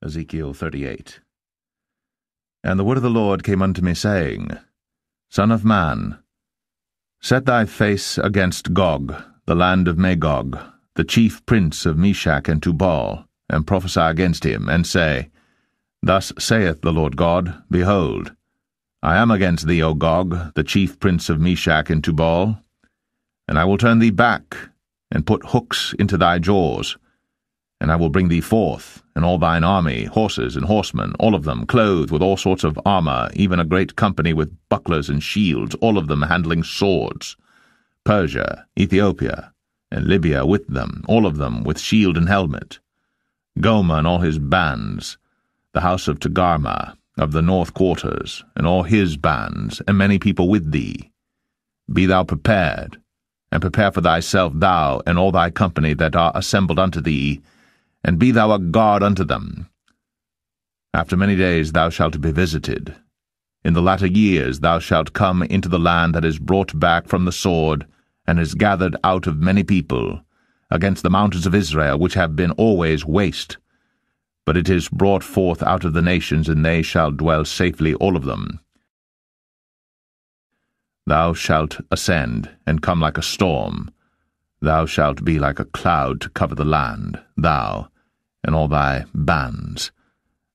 Ezekiel 38. And the word of the Lord came unto me, saying, Son of man, set thy face against Gog, the land of Magog, the chief prince of Meshach and Tubal, and prophesy against him, and say, Thus saith the Lord God, Behold, I am against thee, O Gog, the chief prince of Meshach and Tubal, and I will turn thee back, and put hooks into thy jaws, and I will bring thee forth, and all thine army, horses and horsemen, all of them clothed with all sorts of armor, even a great company with bucklers and shields, all of them handling swords, Persia, Ethiopia, and Libya with them, all of them with shield and helmet, Gomer and all his bands, the house of Togarmah, of the north quarters, and all his bands, and many people with thee. Be thou prepared, and prepare for thyself, thou and all thy company that are assembled unto thee, and be thou a guard unto them. After many days thou shalt be visited. In the latter years thou shalt come into the land that is brought back from the sword, and is gathered out of many people, against the mountains of Israel, which have been always waste. But it is brought forth out of the nations, and they shall dwell safely, all of them. Thou shalt ascend, and come like a storm. Thou shalt be like a cloud to cover the land, thou, and all thy bands,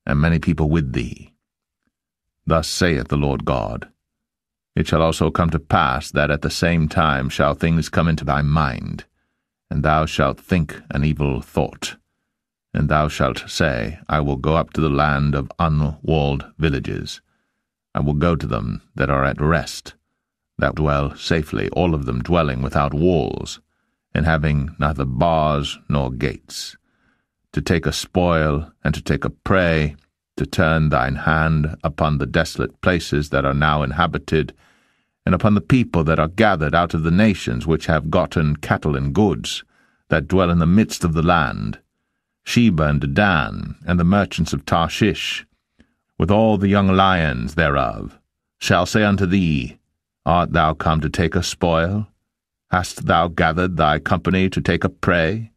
and many people with thee. Thus saith the Lord God, It shall also come to pass that at the same time shall things come into thy mind, and thou shalt think an evil thought. And thou shalt say, I will go up to the land of unwalled villages. I will go to them that are at rest, that dwell safely, all of them dwelling without walls, and having neither bars nor gates, to take a spoil and to take a prey, to turn thine hand upon the desolate places that are now inhabited, and upon the people that are gathered out of the nations which have gotten cattle and goods, that dwell in the midst of the land, Sheba and Dedan, and the merchants of Tarshish, with all the young lions thereof, shall say unto thee, Art thou come to take a spoil? Hast thou gathered thy company to take a prey,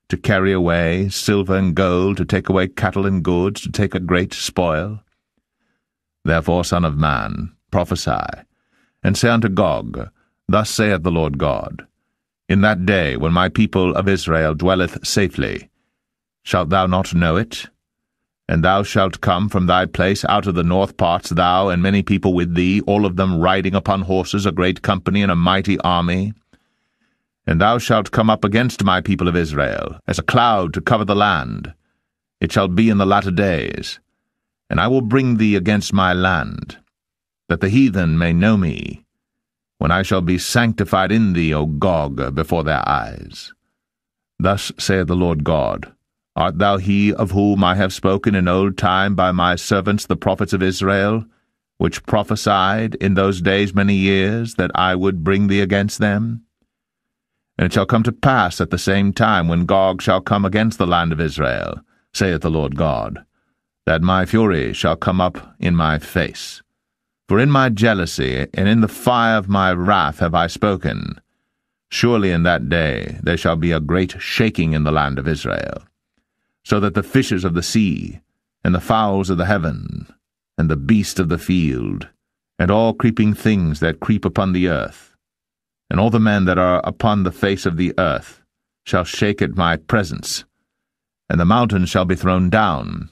to carry away silver and gold, to take away cattle and goods, to take a great spoil? Therefore, Son of man, prophesy, and say unto Gog, Thus saith the Lord God, In that day when my people of Israel dwelleth safely, shalt thou not know it? And thou shalt come from thy place out of the north parts, thou and many people with thee, all of them riding upon horses, a great company and a mighty army. And thou shalt come up against my people of Israel, as a cloud to cover the land. It shall be in the latter days. And I will bring thee against my land, that the heathen may know me, when I shall be sanctified in thee, O Gog, before their eyes. Thus saith the Lord God, Art thou he of whom I have spoken in old time by my servants the prophets of Israel, which prophesied in those days many years that I would bring thee against them? And it shall come to pass at the same time when Gog shall come against the land of Israel, saith the Lord God, that my fury shall come up in my face. For in my jealousy and in the fire of my wrath have I spoken. Surely in that day there shall be a great shaking in the land of Israel, so that the fishes of the sea, and the fowls of the heaven, and the beast of the field, and all creeping things that creep upon the earth, and all the men that are upon the face of the earth, shall shake at my presence, and the mountains shall be thrown down,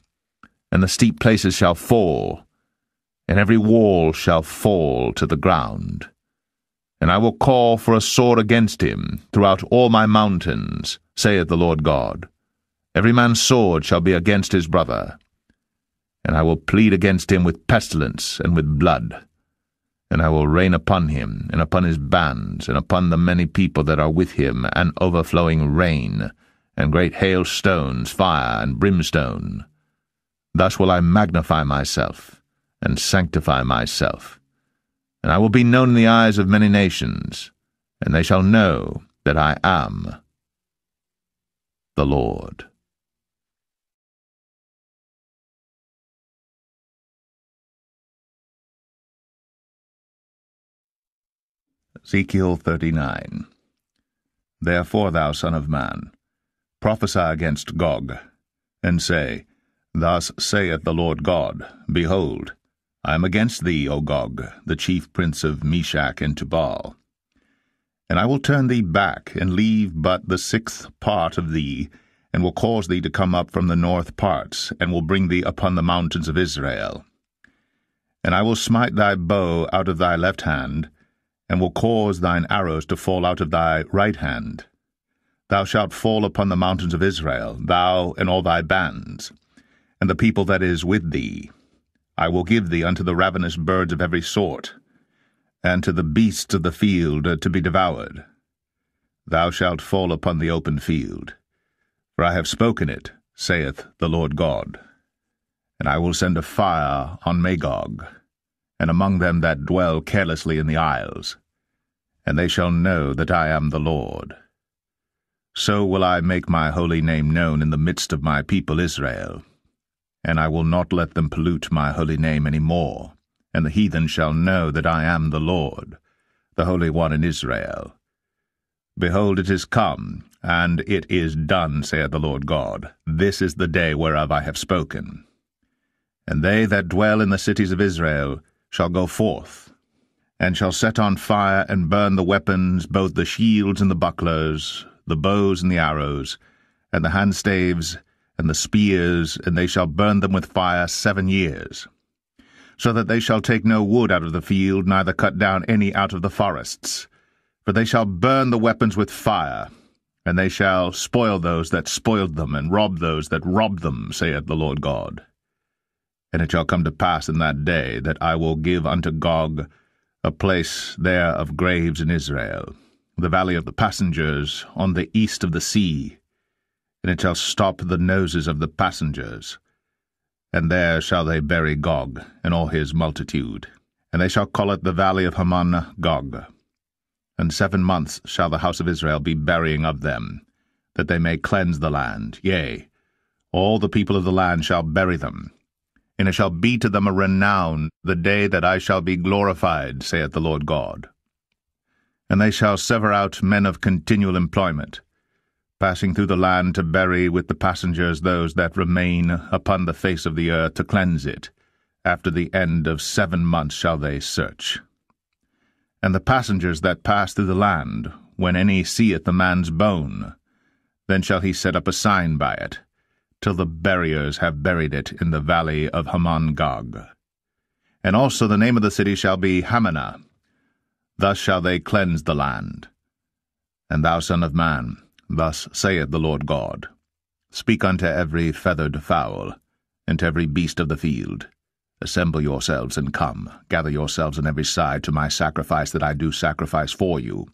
and the steep places shall fall, and every wall shall fall to the ground. And I will call for a sword against him throughout all my mountains, saith the Lord God. Every man's sword shall be against his brother. And I will plead against him with pestilence and with blood. And I will rain upon him, and upon his bands, and upon the many people that are with him, an overflowing rain, and great hailstones, fire, and brimstone. Thus will I magnify myself, and sanctify myself. And I will be known in the eyes of many nations, and they shall know that I am the Lord. Ezekiel 39. Therefore, thou son of man, prophesy against Gog, and say, Thus saith the Lord God, Behold, I am against thee, O Gog, the chief prince of Meshach and Tubal. And I will turn thee back, and leave but the 6th part of thee, and will cause thee to come up from the north parts, and will bring thee upon the mountains of Israel. And I will smite thy bow out of thy left hand, and will cause thine arrows to fall out of thy right hand. Thou shalt fall upon the mountains of Israel, thou and all thy bands, and the people that is with thee. I will give thee unto the ravenous birds of every sort, and to the beasts of the field to be devoured. Thou shalt fall upon the open field. For I have spoken it, saith the Lord God. And I will send a fire on Magog, and among them that dwell carelessly in the isles, and they shall know that I am the Lord. So will I make my holy name known in the midst of my people Israel, and I will not let them pollute my holy name any more, and the heathen shall know that I am the Lord, the Holy One in Israel. Behold, it is come, and it is done, saith the Lord God. This is the day whereof I have spoken. And they that dwell in the cities of Israel shall go forth, and shall set on fire and burn the weapons, both the shields and the bucklers, the bows and the arrows, and the handstaves and the spears, and they shall burn them with fire 7 years, so that they shall take no wood out of the field, neither cut down any out of the forests. For they shall burn the weapons with fire, and they shall spoil those that spoiled them, and rob those that robbed them, saith the Lord God. And it shall come to pass in that day that I will give unto Gog a place there of graves in Israel, the valley of the passengers, on the east of the sea, and it shall stop the noses of the passengers. And there shall they bury Gog, and all his multitude, and they shall call it the valley of Gog. And 7 months shall the house of Israel be burying of them, that they may cleanse the land. Yea, all the people of the land shall bury them. And it shall be to them a renown the day that I shall be glorified, saith the Lord God. And they shall sever out men of continual employment, passing through the land to bury with the passengers those that remain upon the face of the earth to cleanse it. After the end of 7 months shall they search. And the passengers that pass through the land, when any seeth the man's bone, then shall he set up a sign by it, till the buriers have buried it in the valley of Gog. And also the name of the city shall be Hamanah. Thus shall they cleanse the land. And thou, son of man, thus saith the Lord God, Speak unto every feathered fowl, and to every beast of the field, Assemble yourselves and come, gather yourselves on every side to my sacrifice that I do sacrifice for you,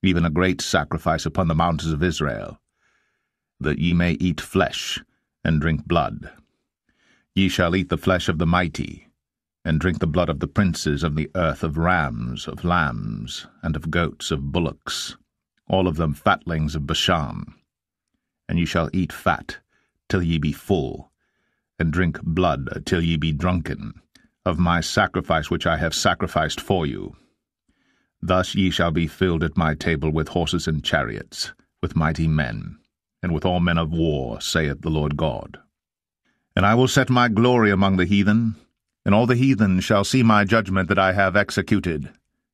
even a great sacrifice upon the mountains of Israel, that ye may eat flesh, and drink blood. Ye shall eat the flesh of the mighty, and drink the blood of the princes of the earth, of rams, of lambs, and of goats, of bullocks, all of them fatlings of Bashan. And ye shall eat fat, till ye be full, and drink blood till ye be drunken, of my sacrifice which I have sacrificed for you. Thus ye shall be filled at my table with horses and chariots, with mighty men, and with all men of war, saith the Lord God. And I will set my glory among the heathen, and all the heathen shall see my judgment that I have executed,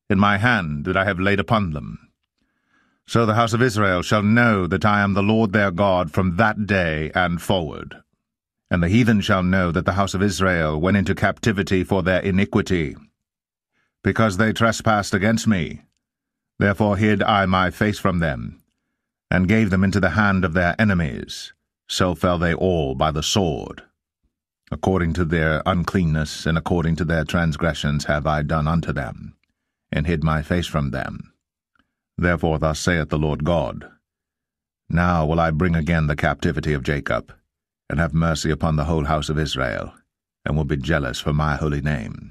in my hand that I have laid upon them. So the house of Israel shall know that I am the Lord their God from that day and forward. And the heathen shall know that the house of Israel went into captivity for their iniquity, because they trespassed against me. Therefore hid I my face from them, and gave them into the hand of their enemies. So fell they all by the sword. According to their uncleanness and according to their transgressions have I done unto them, and hid my face from them. Therefore thus saith the Lord God, Now will I bring again the captivity of Jacob, and have mercy upon the whole house of Israel, and will be jealous for my holy name.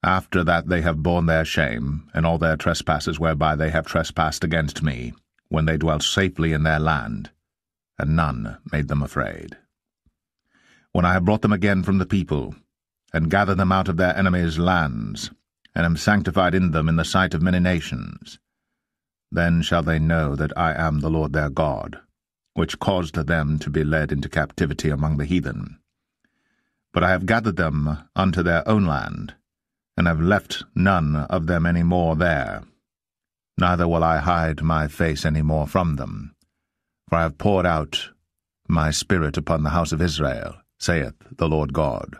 After that they have borne their shame, and all their trespasses whereby they have trespassed against me, when they dwelt safely in their land, and none made them afraid. When I have brought them again from the people, and gathered them out of their enemies' lands, and am sanctified in them in the sight of many nations, then shall they know that I am the Lord their God, which caused them to be led into captivity among the heathen. But I have gathered them unto their own land, and have left none of them any more there. Neither will I hide my face any more from them, for I have poured out my Spirit upon the house of Israel, saith the Lord God.